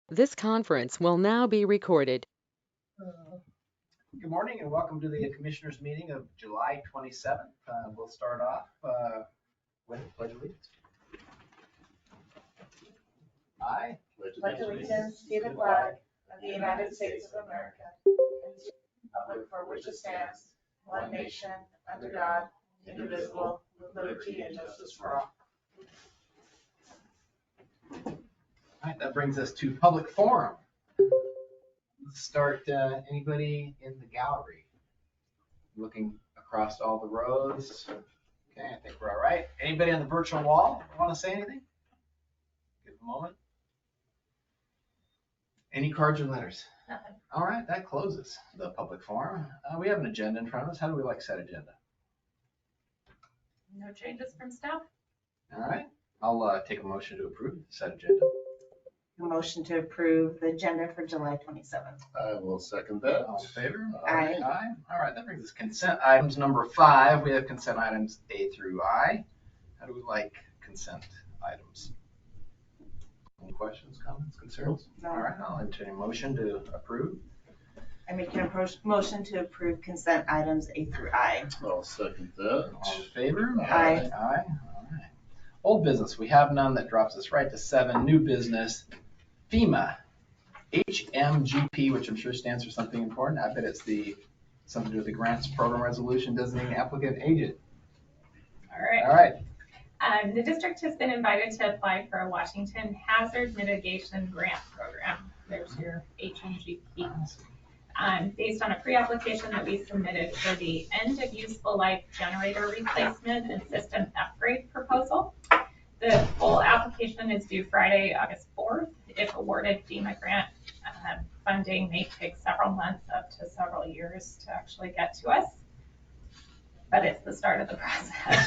This conference will now be recorded. Good morning and welcome to the Commissioners meeting of July 27th. We'll start off with Pledge of Allegiance. I pledge allegiance to the flag of the United States of America and to the republic for which it stands, one nation, under God, indivisible, with liberty and justice for all. All right, that brings us to public forum. Let's start. Anybody in the gallery? Looking across all the rows. Okay, I think we're all right. Anybody on the virtual wall want to say anything? Give a moment. Any cards or letters? Nothing. All right, that closes the public forum. We have an agenda in front of us. How do we like set agenda? No changes from staff? All right, I'll take a motion to approve set agenda. A motion to approve the agenda for July 27th. I will second that. All in favor? Aye. Aye. All right, that brings us consent items number 5. We have consent items A through I. How do we like consent items? Any questions, comments, concerns? No. All right, I'll entertain a motion to approve. I make a motion to approve consent items A through I. I'll second that. All in favor? Aye. Aye. All right. Old business, we have none. That drops us right to 7. New business, FEMA, HMGP, which I'm sure stands for something important. I bet it's something to do with the grants program resolution designating applicant agent. All right. All right. The district has been invited to apply for a Washington Hazard Mitigation Grant Program. There's your HMGP. Based on a pre-application that we submitted for the end of useful life generator replacement and system upgrade proposal. The full application is due Friday, August 4th. If awarded, FEMA grant funding may take several months up to several years to actually get to us. But it's the start of the process.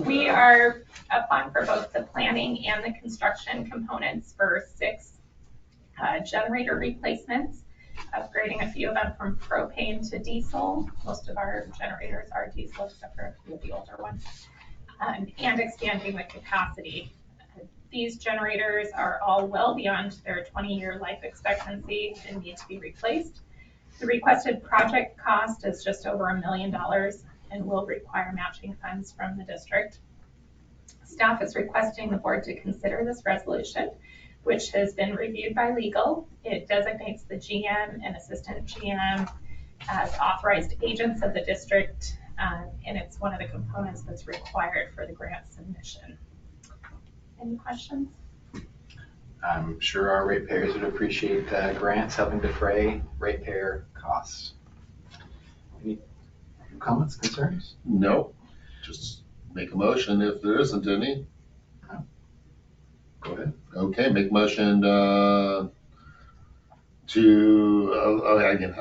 We are applying for both the planning and the construction components for 6 generator replacements, upgrading a few of them from propane to diesel. Most of our generators are diesel, except for a few of the older ones, and expanding the capacity. These generators are all well beyond their 20-year life expectancy and need to be replaced. The requested project cost is just over $1 million and will require matching funds from the district. Staff is requesting the board to consider this resolution, which has been reviewed by legal. It designates the GM and assistant GM as authorized agents of the district, and it's one of the components that's required for the grant submission. Any questions? I'm sure our ratepayers would appreciate grants helping defray ratepayer costs. Any comments, concerns? No, just make a motion if there isn't any. Go ahead. Okay, make motion to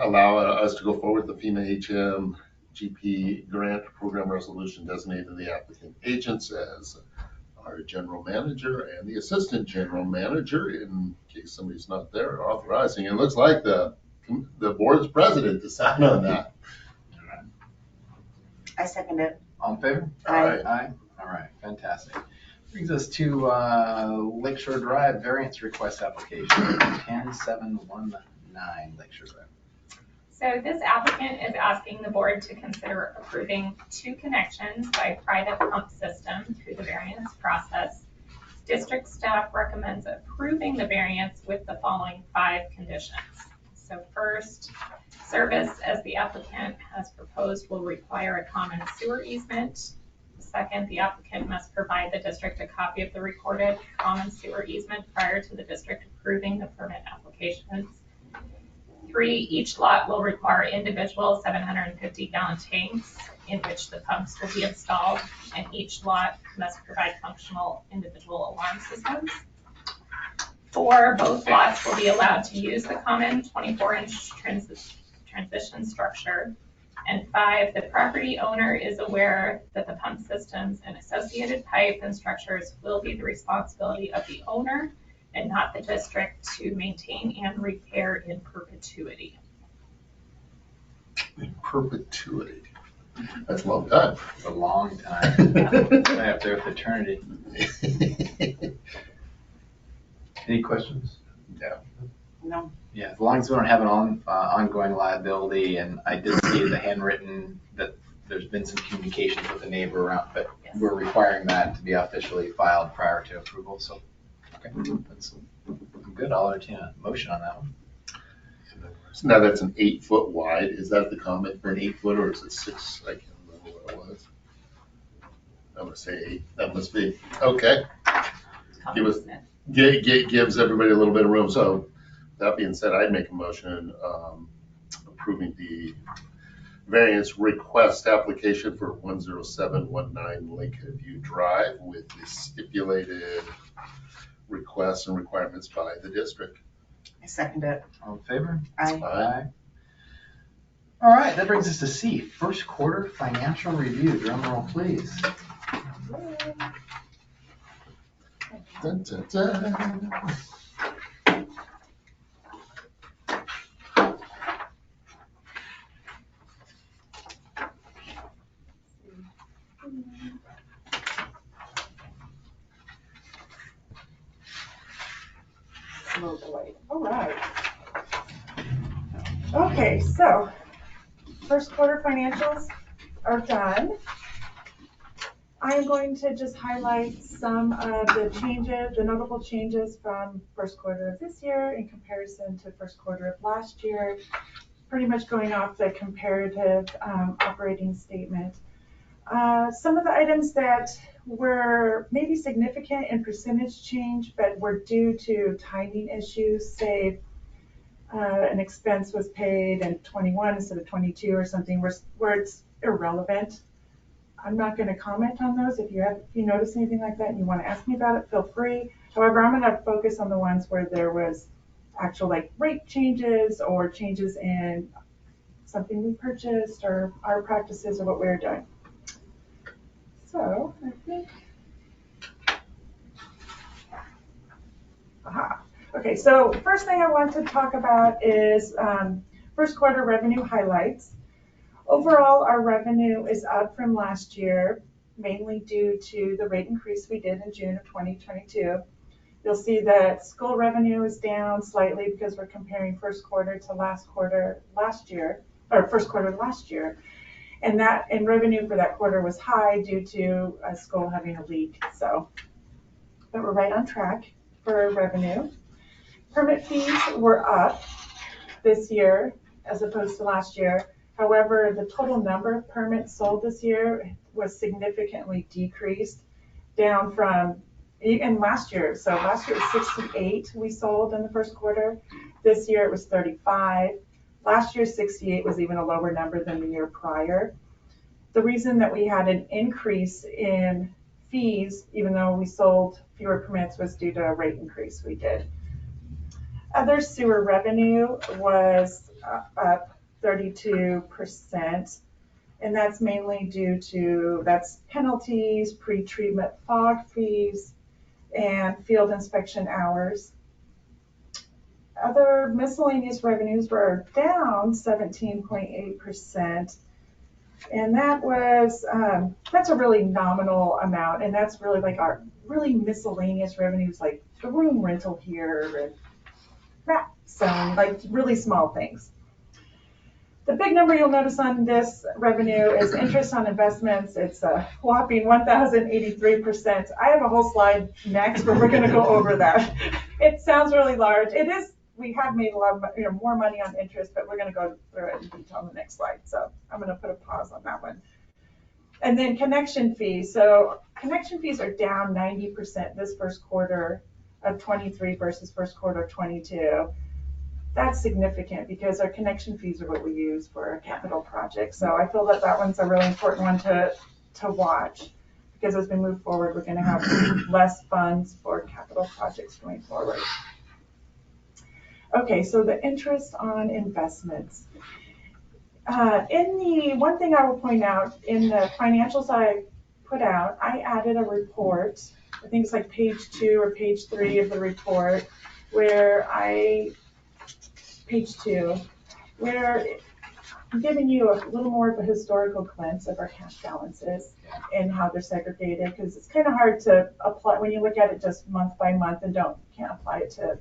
allow us to go forward with the FEMA HMGP grant program resolution designating the applicant agents as our general manager and the assistant general manager, in case somebody's not there, authorizing. It looks like the board's president to sign on that. I second it. All in favor? Aye. Aye. All right, fantastic. Brings us to Lakeshore Drive variance request application, 10719 Lakeshore Drive. So this applicant is asking the board to consider approving 2 connections by private pump system through the variance process. District staff recommends approving the variance with the following 5 conditions. So first, service as the applicant has proposed will require a common sewer easement. Second, the applicant must provide the district a copy of the recorded common sewer easement prior to the district approving the permit applications. 3, each lot will require individual 750-gallon tanks in which the pumps will be installed, and each lot must provide functional individual alarm systems. 4, both lots will be allowed to use the common 24-inch transition structure. And 5, the property owner is aware that the pump systems and associated pipe and structures will be the responsibility of the owner and not the district to maintain and repair in perpetuity. In perpetuity. That's a long time. It's a long time. Right up there with eternity. Any questions? No. Yeah, as long as we don't have an ongoing liability, and I did see the handwritten that there's been some communications with the neighbor around, but we're requiring that to be officially filed prior to approval, so, okay, that's good. I'll entertain a motion on that one. So now that's an 8 foot wide. Is that the comment for an 8 foot or is it 6? I can't remember what it was. I'm gonna say 8. That must be, okay. Gives everybody a little bit of room. So that being said, I'd make a motion approving the variance request application for 10719 Lincoln View Drive with the stipulated requests and requirements by the district. I second it. All in favor? Aye. Aye. All right, that brings us to C, first quarter financial review. Drum roll, please. Dun, dun, dun. All right. Okay, so first quarter financials are done. I am going to just highlight some of the changes, the notable changes from first quarter of this year in comparison to first quarter of last year, pretty much going off the comparative operating statement. Some of the items that were maybe significant in percentage change, but were due to timing issues, say an expense was paid in 21 instead of 22 or something, where it's irrelevant. I'm not going to comment on those. If you notice anything like that and you want to ask me about it, feel free. However, I'm going to focus on the ones where there was actual like rate changes or changes in something we purchased or our practices or what we're doing. So I think, okay, so first thing I want to talk about is first quarter revenue highlights. Overall, our revenue is up from last year, mainly due to the rate increase we did in June of 2022. You'll see that school revenue is down slightly because we're comparing first quarter to last quarter last year, or first quarter last year. And revenue for that quarter was high due to a school having a leak. So, but we're right on track for revenue. Permit fees were up this year as opposed to last year. However, the total number of permits sold this year was significantly decreased, down from even last year. So last year it was 68 we sold in the first quarter. This year it was 35. Last year 68 was even a lower number than the year prior. The reason that we had an increase in fees, even though we sold fewer permits, was due to a rate increase we did. Other sewer revenue was up 32%, and that's mainly due to penalties, pre-treatment fog fees, and field inspection hours. Other miscellaneous revenues were down 17.8%, and that's a really nominal amount, and that's really like our really miscellaneous revenues, like the room rental here and that, so like really small things. The big number you'll notice on this revenue is interest on investments. It's a whopping 1,083%. I have a whole slide next where we're going to go over that. It sounds really large. It is. We have made a lot of more money on interest, but we're going to go through it in detail on the next slide. So I'm going to put a pause on that one. And then connection fees. So connection fees are down 90% this first quarter of 23 versus first quarter of 22. That's significant because our connection fees are what we use for our capital projects. So I feel that one's a really important one to watch, because as we move forward, we're going to have less funds for capital projects going forward. Okay, so the interest on investments. One thing I will point out, in the financials I put out, I added a report. I think it's like page 2 or page 3 of the report, where page 2, where I'm giving you a little more of a historical glimpse of our cash balances and how they're segregated, because it's kind of hard to apply when you look at it just month by month and can't apply it to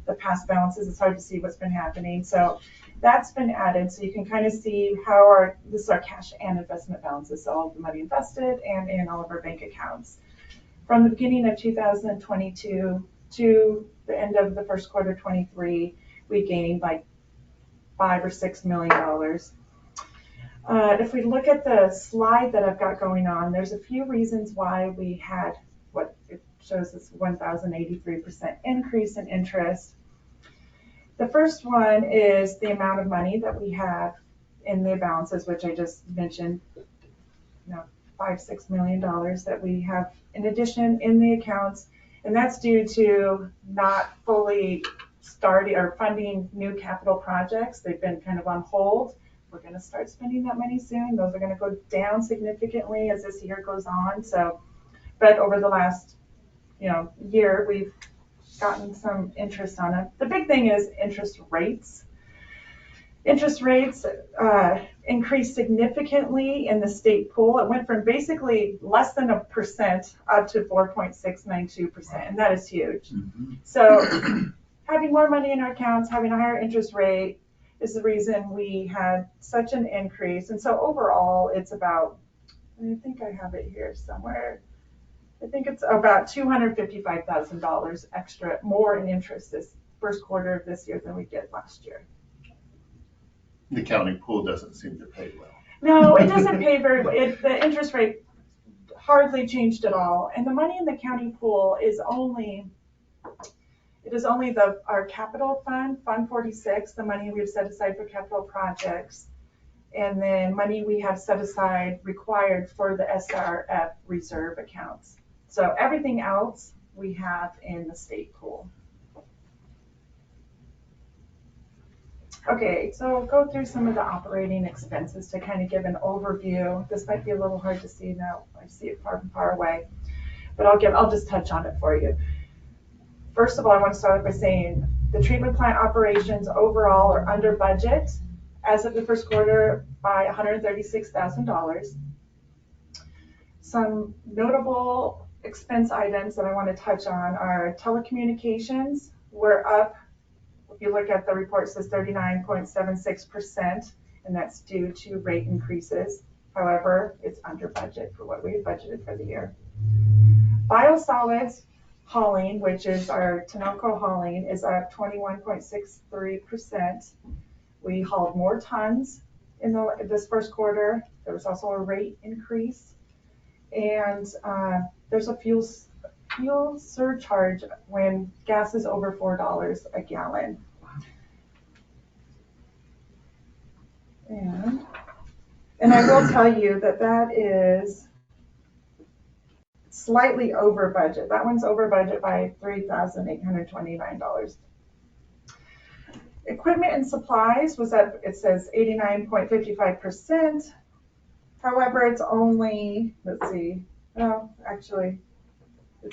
the past balances. It's hard to see what's been happening. So that's been added, so you can kind of see how this is our cash and investment balances, so all of the money invested and in all of our bank accounts. From the beginning of 2022 to the end of the first quarter 23, we gained like $5 or $6 million. If we look at the slide that I've got going on, there's a few reasons why we had what it shows this 1,083% increase in interest. The first one is the amount of money that we have in the balances, which I just mentioned, $5-6 million that we have in addition in the accounts, and that's due to not fully starting or funding new capital projects. They've been kind of on hold. We're going to start spending that money soon. Those are going to go down significantly as this year goes on. So, but over the last, year, we've gotten some interest on it. The big thing is interest rates. Interest rates increased significantly in the state pool. It went from basically less than 1% up to 4.692%, and that is huge. Mm-hmm. So having more money in our accounts, having a higher interest rate is the reason we had such an increase. And so overall, it's about, I think I have it here somewhere, I think it's about $255,000 extra more in interest this first quarter of this year than we did last year. The county pool doesn't seem to pay well. No, it doesn't pay very well. The interest rate hardly changed at all. And the money in the county pool is only our capital fund, Fund 46, the money we've set aside for capital projects, and then money we have set aside required for the SRF reserve accounts. So everything else we have in the state pool. Okay, so go through some of the operating expenses to kind of give an overview. This might be a little hard to see now. I see it far away, but I'll just touch on it for you. First of all, I want to start by saying the treatment plant operations overall are under budget as of the first quarter by $136,000. Some notable expense items that I want to touch on are telecommunications. We're up. If you look at the report, it says 39.76%, and that's due to rate increases. However, it's under budget for what we had budgeted for the year. Biosolids hauling, which is our Tinoco hauling, is up 21.63%. We hauled more tons in this first quarter. There was also a rate increase, and there's a fuel surcharge when gas is over $4 a gallon. And I will tell you that is slightly over budget. That one's over budget by $3,829. Equipment and supplies was up, it says 89.55%. However, it's only, it's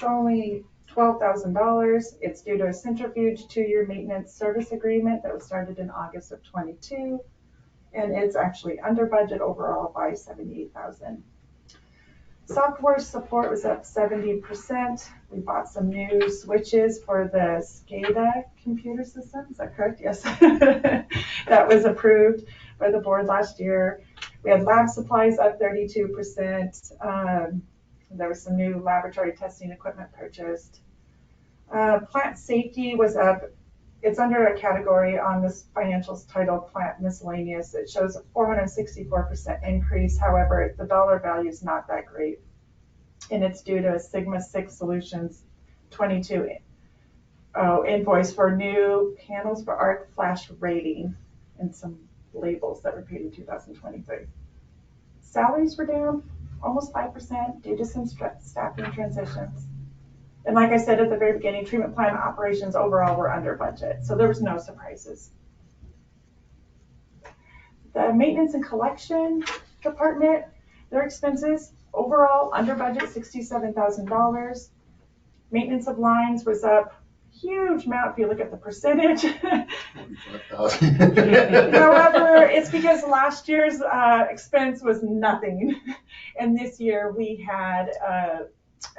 only $12,000. It's due to a centrifuge 2-year maintenance service agreement that was started in August of 22. And it's actually under budget overall by $78,000. Software support was up 70%. We bought some new switches for the SCADA computer system. Is that correct? Yes. That was approved by the board last year. We had lab supplies up 32%. There was some new laboratory testing equipment purchased. Plant safety was up. It's under a category on this financials titled Plant Miscellaneous. It shows a 464% increase. However, the dollar value is not that great. And it's due to a Sigma 6 Solutions 22 invoice for new panels for arc flash rating and some labels that were paid in 2023. Salaries were down almost 5% due to some staffing transitions. And like I said at the very beginning, treatment plant operations overall were under budget, so there was no surprises. The maintenance and collection department, their expenses overall under budget, $67,000. Maintenance of lines was up huge amount if you look at the percentage. 45,000. However, it's because last year's expense was nothing. And this year we had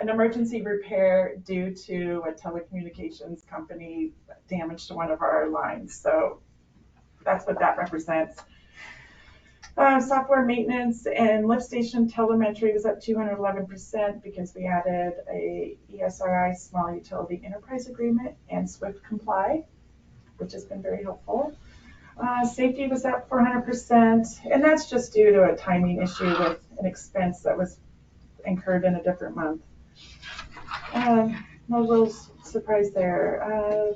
an emergency repair due to a telecommunications company damage to one of our lines. So that's what that represents. Software maintenance and lift station telemetry was up 211% because we added a ESRI small utility enterprise agreement and Swift Comply, which has been very helpful. Safety was up 400%, and that's just due to a timing issue with an expense that was incurred in a different month. No real surprise there.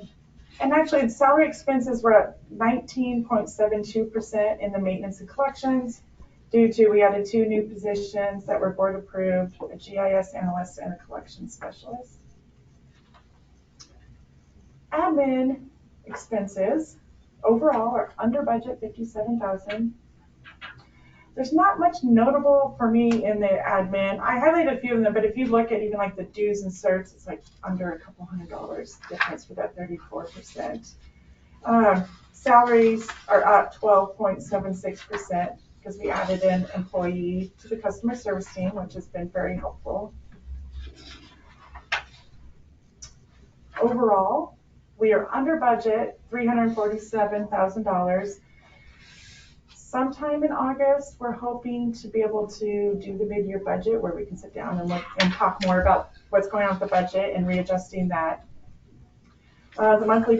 And actually, the salary expenses were up 19.72% in the maintenance and collections due to we added 2 new positions that were board approved, a GIS analyst and a collections specialist. Admin expenses overall are under budget, $57,000. There's not much notable for me in the admin. I highlighted a few of them, but if you look at even like the dues and certs, it's like under a couple $100 difference for that 34%. Salaries are up 12.76% because we added an employee to the customer service team, which has been very helpful. Overall, we are under budget, $347,000. Sometime in August, we're hoping to be able to do the mid-year budget where we can sit down and look and talk more about what's going on with the budget and readjusting that. The monthly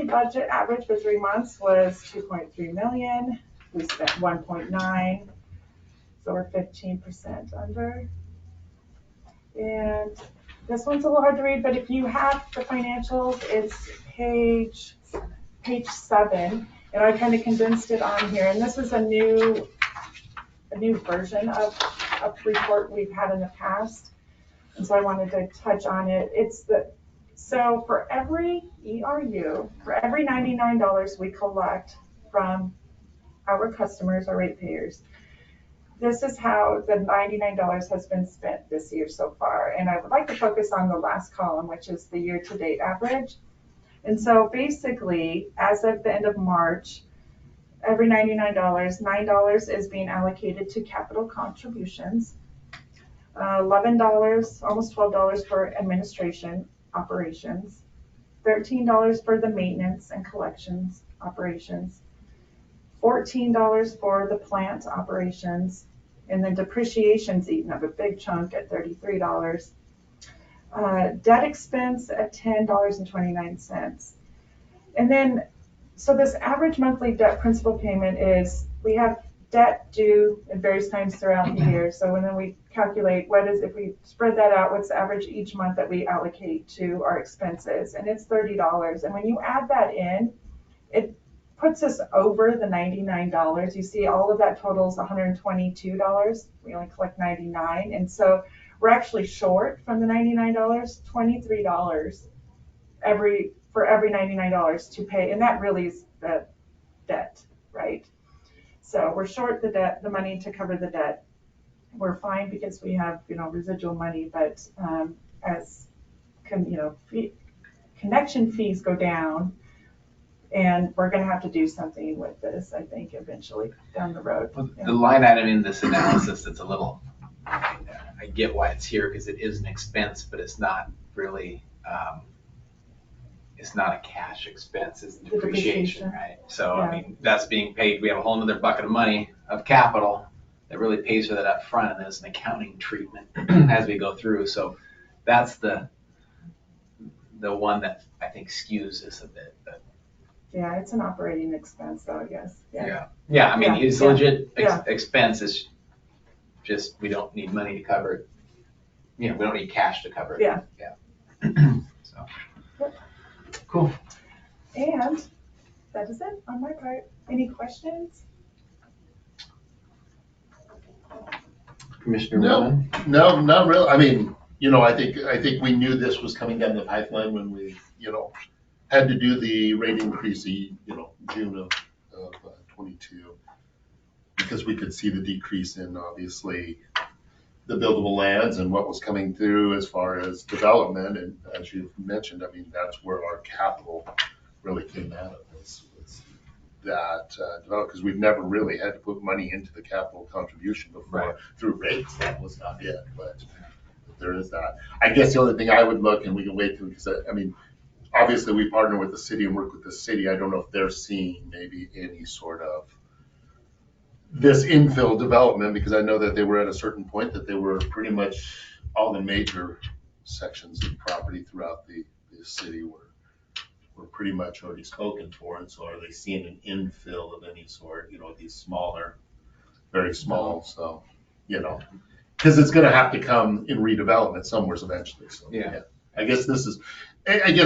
budget average for 3 months was $2.3 million. We spent 1.9, so we're 15% under. And this one's a little hard to read, but if you have the financials, it's page 7. And I kind of condensed it on here. And this is a new version of a report we've had in the past. And so I wanted to touch on it. So for every ERU, for every $99 we collect from our customers, our ratepayers, this is how the $99 has been spent this year so far. And I would like to focus on the last column, which is the year-to-date average. And so basically, as of the end of March, every $99, $9 is being allocated to capital contributions, $11, almost $12 for administration operations, $13 for the maintenance and collections operations, $14 for the plant operations, and then depreciation's eaten up a big chunk at $33. Debt expense at $10.29. And then, so this average monthly debt principal payment is, we have debt due at various times throughout the year. So when then we calculate if we spread that out, what's the average each month that we allocate to our expenses? And it's $30. And when you add that in, it puts us over the $99. You see all of that totals $122. We only collect $99. And so we're actually short from the $99, $23 for every $99 to pay. And that really is the debt, right? So we're short the money to cover the debt. We're fine because we have, residual money, but as connection fees go down, and we're going to have to do something with this, I think, eventually down the road. Well, the line item in this analysis that's a little, I get why it's here because it is an expense, but it's not really, it's not a cash expense, it's depreciation, right? So, yeah. I mean, that's being paid. We have a whole other bucket of money of capital that really pays for that up front, and then it's an accounting treatment as we go through. So that's the one that I think skews this a bit. But yeah, it's an operating expense, though, I guess. Yeah. I mean, it's legit expense. It's just we don't need money to cover it. We don't need cash to cover it. Yeah. So. Cool. And that is it on my part. Any questions? Commissioner No, not really. I mean, I think we knew this was coming down the pipeline when we, had to do the rate increase, June of 22, because we could see the decrease in obviously the buildable lands and what was coming through as far as development. And as you've mentioned, I mean, that's where our capital really came out of this. That development, because we've never really had to put money into the capital contribution before. Right. Through rates. That was not it, but there is that. I guess the only thing I would look, and we can wait till, because I mean, obviously we partner with the city and work with the city. I don't know if they're seeing maybe any sort of this infill development, because I know that they were at a certain point that they were pretty much all the major sections of property throughout the city were pretty much already spoken for. And so are they seeing an infill of any sort, these smaller, very small, so, because it's going to have to come in redevelopment somewhere eventually. So, Yeah. I guess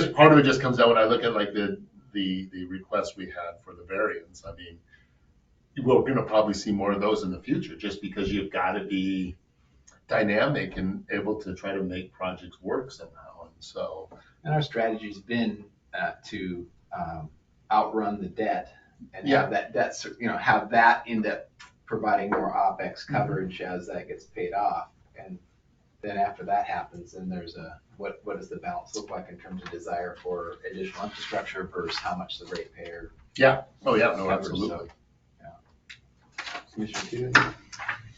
part of it just comes out when I look at like the request we had for the variance. I mean, we're going to probably see more of those in the future, just because you've got to be dynamic and able to try to make projects work somehow. And so, And our strategy's been to outrun the debt and Yeah. have that debt, have that end up providing more OpEx coverage as that gets paid off. And then after that happens, then there's what does the balance look like in terms of desire for additional infrastructure versus how much the ratepayer yeah. Oh, yeah. No, covers. absolutely. So, Commissioner Two?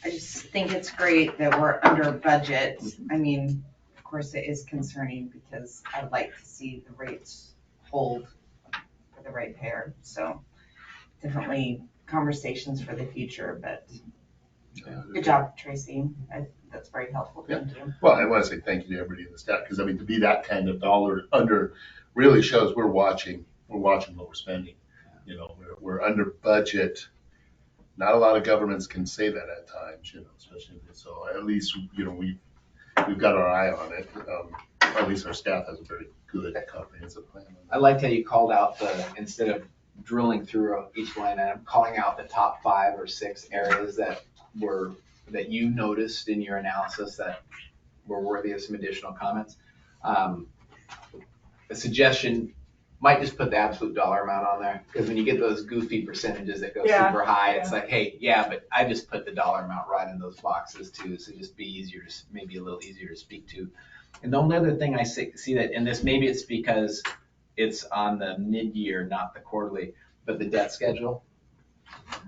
I just think it's great that we're under budget. I mean, of course, it is concerning because I'd like to see the rates hold for the ratepayer. So definitely conversations for the future, but good job, Tracy. That's very helpful. Thank you. Well, I want to say thank you to everybody in the staff, because I mean, to be that kind of dollar under really shows we're watching what we're spending. We're under budget. Not a lot of governments can say that at times, especially, so at least, we've got our eye on it. At least our staff has a very good comprehensive plan. I liked how you called out instead of drilling through each line item, calling out the top 5 or 6 areas that you noticed in your analysis that were worthy of some additional comments. A suggestion might just put the absolute dollar amount on there, because when you get those goofy percentages that go super high, it's like, hey, yeah, but I just put the dollar amount right in those boxes too, so just be maybe a little easier to speak to. And the only other thing I see that in this, maybe it's because it's on the mid-year, not the quarterly, but the debt schedule.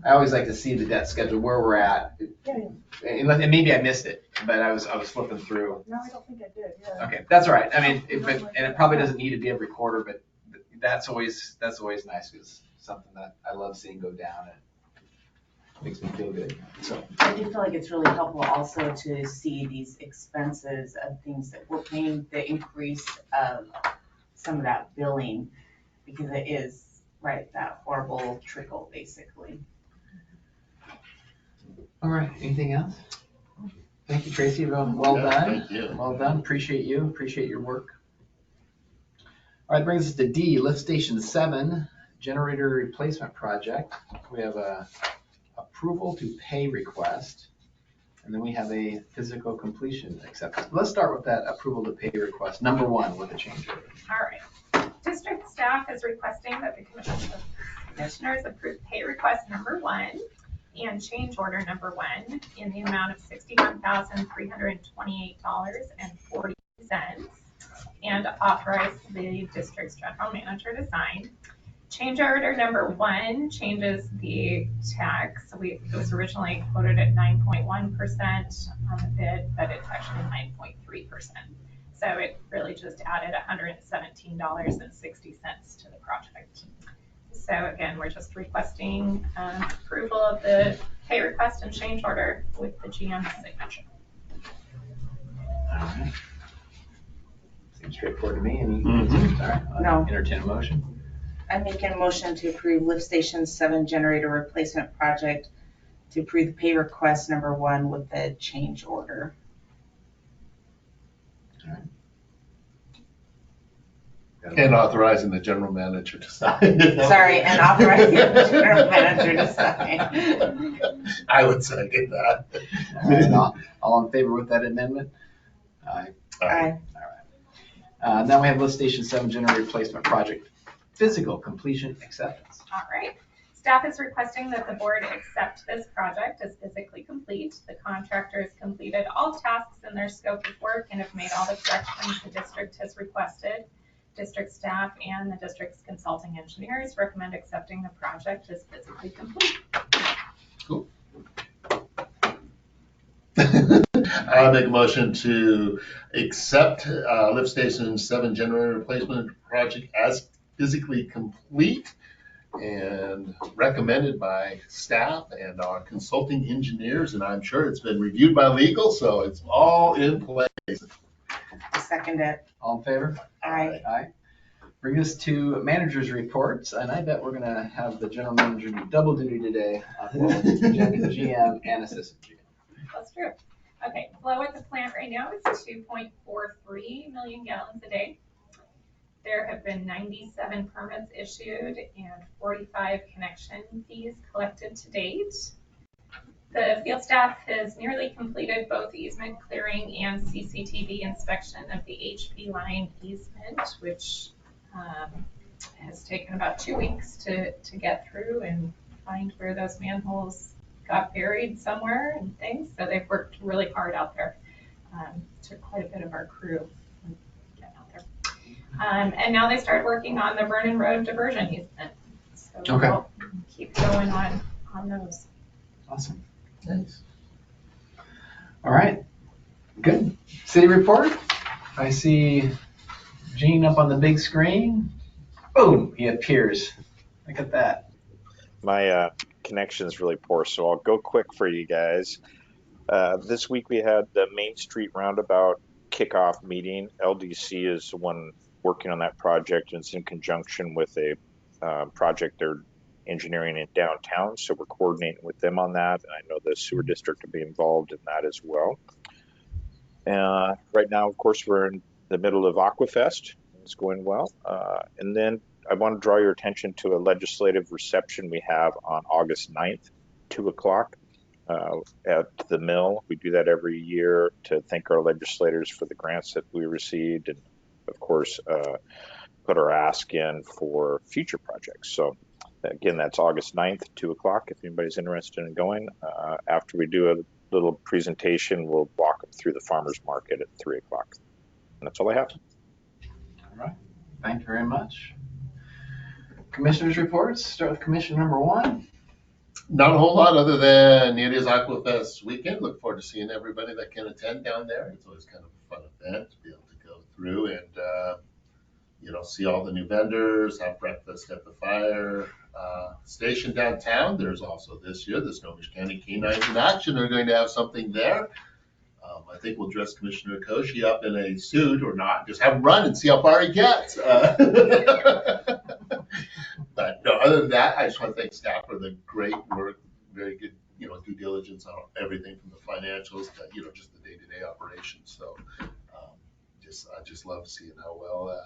I always like to see the debt schedule, where we're at. And maybe I missed it, but I was flipping through. No, I don't think I did, yeah. Okay, that's all right. I mean, and it probably doesn't need to be every quarter, but that's always nice, because something that I love seeing go down, and it makes me feel good. So I do feel like it's really helpful also to see these expenses of things that we're paying, the increase of some of that billing, because it is, right, that horrible trickle, basically. all right, anything else? Thank you, Tracy. Well done. Thank you. Well done. Appreciate you. Appreciate your work. All right, that brings us to D, Lift Station 7, generator replacement project. We have a approval to pay request, and then we have a physical completion acceptance. Let's start with that approval to pay request, number 1 with a change order. All right. District staff is requesting that the commissioners approve pay request number 1 and change order number 1 in the amount of $61,328.40, and authorize the district's general manager to sign. Change order number 1 changes the tax. It was originally quoted at 9.1% on the bid, but it's actually 9.3%. So it really just added $117.60 to the project. So again, we're just requesting approval of the pay request and change order with the GM's signature. All right. Seems straightforward to me. Any Mhm. concerns? All right, I'll No. entertain a motion. I'm making a motion to approve Lift Station 7 generator replacement project, to approve the pay request number 1 with the change order. And authorizing the general manager to sign. Sorry, and authorizing the general manager to sign. I would second that. All right, all in favor with that amendment? Aye. Aye. Now we have Lift Station 7 generator replacement project, physical completion acceptance. All right. Staff is requesting that the board accept this project as physically complete. The contractor has completed all tasks in their scope of work and have made all the corrections the district has requested. District staff and the district's consulting engineers recommend accepting the project as physically complete. Cool. I make a motion to accept lift station 7 generator replacement project as physically complete and recommended by staff and our consulting engineers, and I'm sure it's been reviewed by legal, so it's all in place. I second it. All in favor? Aye. Aye. Bring us to managers' reports, and I bet we're gonna have the general manager do double duty today, both GM and assistant GM. That's true. Okay, flow at the plant right now is 2.43 million gallons a day. There have been 97 permits issued and 45 connection fees collected to date. The field staff has nearly completed both easement clearing and CCTV inspection of the HP line easement, which has taken about 2 weeks to get through and find where those manholes got buried somewhere and things. So they've worked really hard out there. Took quite a bit of our crew getting out there. And now they started working on the Vernon Road diversion easement. So Okay. we'll keep going on those. Awesome. Thanks. All right, good. City report. I see Gene up on the big screen. Boom, he appears. Look at that. My connection is really poor, so I'll go quick for you guys. This week we had the Main Street Roundabout kickoff meeting. LDC is the one working on that project, and it's in conjunction with a project they're engineering in downtown, so we're coordinating with them on that, and I know the sewer district will be involved in that as well. Right now, of course, we're in the middle of Aquafest. It's going well. And then I want to draw your attention to a legislative reception we have on August 9th, 2 o'clock at the mill. We do that every year to thank our legislators for the grants that we received, and of course, put our ask in for future projects. So again, that's August 9th, 2 o'clock, if anybody's interested in going. After we do a little presentation, we'll walk them through the farmer's market at 3 o'clock. And that's all I have. All right, thank you very much. Commissioners' reports. Start with Commissioner number 1. Not a whole lot other than it is Aquafest weekend. Look forward to seeing everybody that can attend down there. It's always kind of a fun event to be able to go through and see all the new vendors, have breakfast at the fire station downtown. There's also this year the Snohomish County Canines in Action are going to have something there. I think we'll dress Commissioner Koshi up in a suit or not, just have him run and see how far he gets. But no, other than that, I just want to thank staff for the great work, very good, due diligence on everything from the financials to, just the day-to-day operations. So I just love seeing how well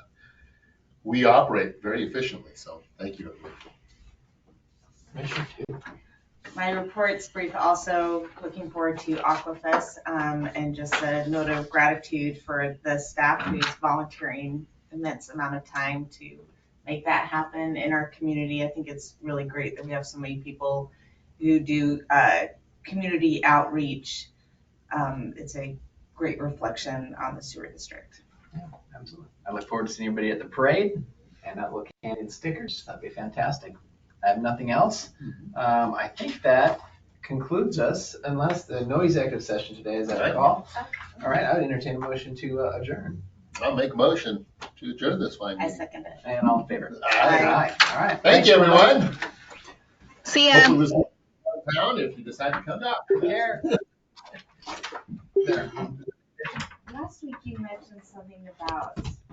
we operate very efficiently. So thank you, everybody. Commissioner 2. My report's brief, also looking forward to Aquafest, and just a note of gratitude for the staff who's volunteering immense amount of time to make that happen in our community. I think it's really great that we have so many people who do community outreach. It's a great reflection on the sewer district. Yeah, absolutely. I look forward to seeing everybody at the parade and that little candy stickers. That'd be fantastic. I have nothing else. I think that concludes us, unless no executive session today, is that a call? All right, I would entertain a motion to adjourn. I'll make a motion to adjourn this fine I meeting. second it. And all in favor? Aye. All right. Thank you, everyone. See ya. Hopefully this will down if you decide to come out. Take care. There. Last week you mentioned something about